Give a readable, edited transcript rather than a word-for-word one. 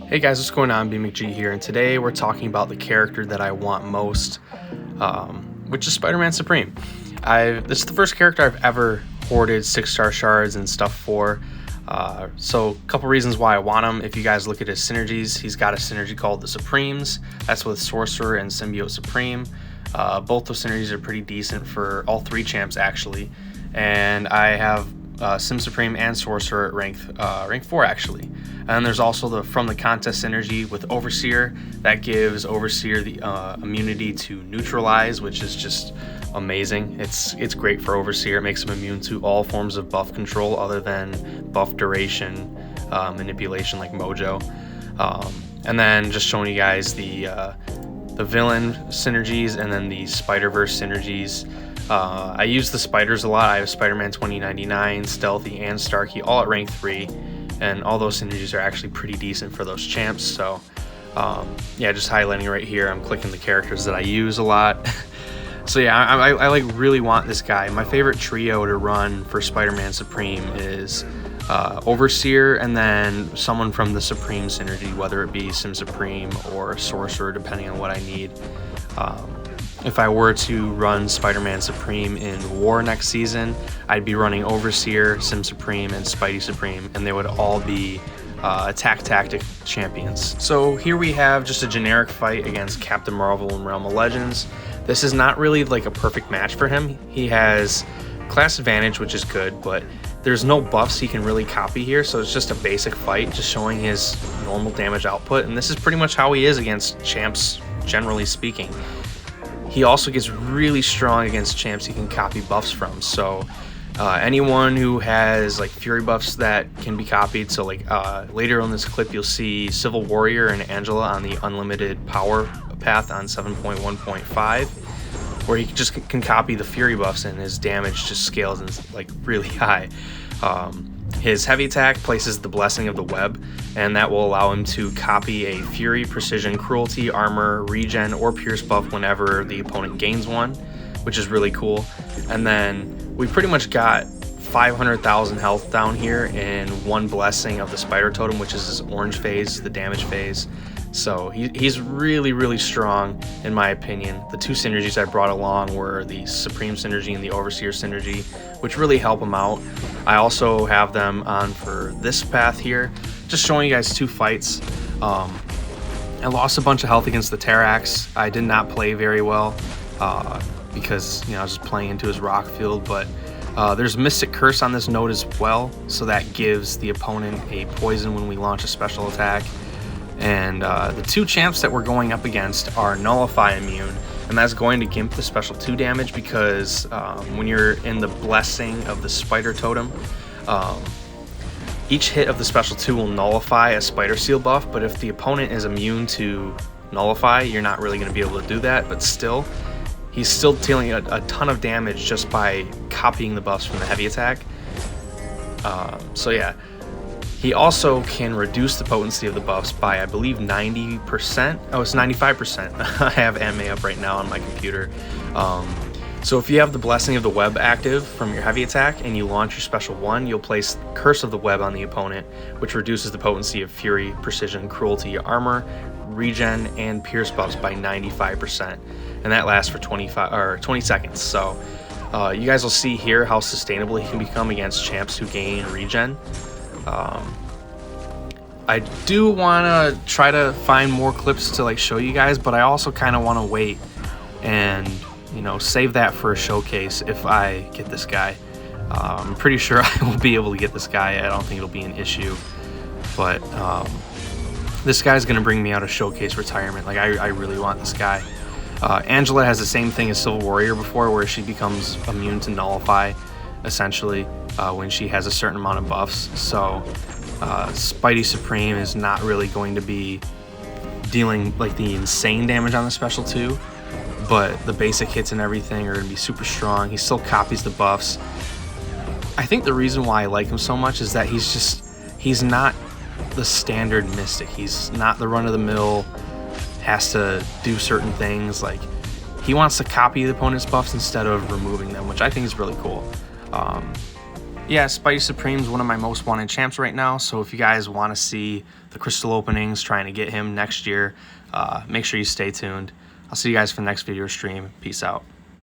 Hey guys, what's going on? BMcG here, and today we're talking about the character that I want most, which is Spider-Man Supreme. This is the first character I've ever hoarded 6-star shards and stuff for. So a couple reasons why I want him. If you guys look at his synergies, he's got a synergy called the Supremes. That's with Sorcerer and Symbiote Supreme. Both those synergies are pretty decent for all three champs actually, and I have Sim Supreme and Sorcerer at rank 4 actually. And there's also the From the Contest synergy with Overseer that gives Overseer the immunity to neutralize, which is just amazing. It's great for Overseer. It makes him immune to all forms of buff control other than buff duration manipulation like Mojo. And then just showing you guys the villain synergies and then the Spider-Verse synergies. I use the spiders a lot. I have Spider-Man 2099, Stealthy, and Starkey all at rank 3. And all those synergies are actually pretty decent for those champs. So yeah, just highlighting right here, I'm clicking the characters that I use a lot. So yeah, I like really want this guy. My favorite trio to run for Spider-Man Supreme is Overseer and then someone from the Supreme synergy, whether it be Sim Supreme or Sorcerer, depending on what I need. If I were to run Spider-Man Supreme in War next season, I'd be running Overseer, Sim Supreme, and Spidey Supreme, and they would all be attack tactic champions. So here we have just a generic fight against Captain Marvel in Realm of Legends. This is not really like a perfect match for him. He has class advantage, which is good, but there's no buffs he can really copy here, so it's just a basic fight, just showing his normal damage output, and this is pretty much how he is against champs, generally speaking. He also gets really strong against champs he can copy buffs from. So anyone who has like fury buffs that can be copied. So like later on this clip, you'll see Civil Warrior and Angela on the unlimited power path on 7.1.5, where he just can copy the fury buffs and his damage just scales and like really high. His heavy attack places the Blessing of the Web, and that will allow him to copy a Fury, Precision, Cruelty, Armor, Regen, or Pierce buff whenever the opponent gains one, which is really cool. And then we pretty much got 500,000 health down here in one Blessing of the Spider Totem, which is his orange phase, the damage phase. So he's really, really strong in my opinion. The two synergies I brought along were the Supreme synergy and the Overseer synergy, which really help him out. I also have them on for this path here, just showing you guys two fights. I lost a bunch of health against the Terrax. I did not play very well because I was just playing into his rock field, but there's Mystic Curse on this node as well, so that gives the opponent a poison when we launch a special attack. And the two champs that we're going up against are Nullify immune, and that's going to gimp the special 2 damage because when you're in the Blessing of the Spider Totem, each hit of the special 2 will nullify a Spider Seal buff, but if the opponent is immune to Nullify, you're not really going to be able to do that, but still, he's still dealing a ton of damage just by copying the buffs from the heavy attack. So yeah. He also can reduce the potency of the buffs by, I believe, 90%. Oh, it's 95%. I have anime up right now on my computer. So if you have the Blessing of the Web active from your heavy attack and you launch your special 1, you'll place Curse of the Web on the opponent, which reduces the potency of Fury, Precision, Cruelty, Armor, Regen, and Pierce buffs by 95%. And that lasts for 20 seconds. So you guys will see here how sustainable he can become against champs who gain Regen. I do want to try to find more clips to like show you guys, but I also kind of want to wait and save that for a showcase if I get this guy. I'm pretty sure I will be able to get this guy. I don't think it'll be an issue, but this guy's gonna bring me out of showcase retirement. Like I really want this guy. Angela has the same thing as Civil Warrior before, where she becomes immune to Nullify essentially when she has a certain amount of buffs. So Spidey Supreme is not really going to be dealing like the insane damage on the special 2, but the basic hits and everything are going to be super strong. He still copies the buffs. I think the reason why I like him so much is that he's not the standard Mystic. He's not the run-of-the-mill, has to do certain things. Like, he wants to copy the opponent's buffs instead of removing them, which I think is really cool. Yeah, Spidey Supreme's one of my most wanted champs right now, so if you guys want to see the crystal openings trying to get him next year, make sure you stay tuned. I'll see you guys for the next video or stream. Peace out.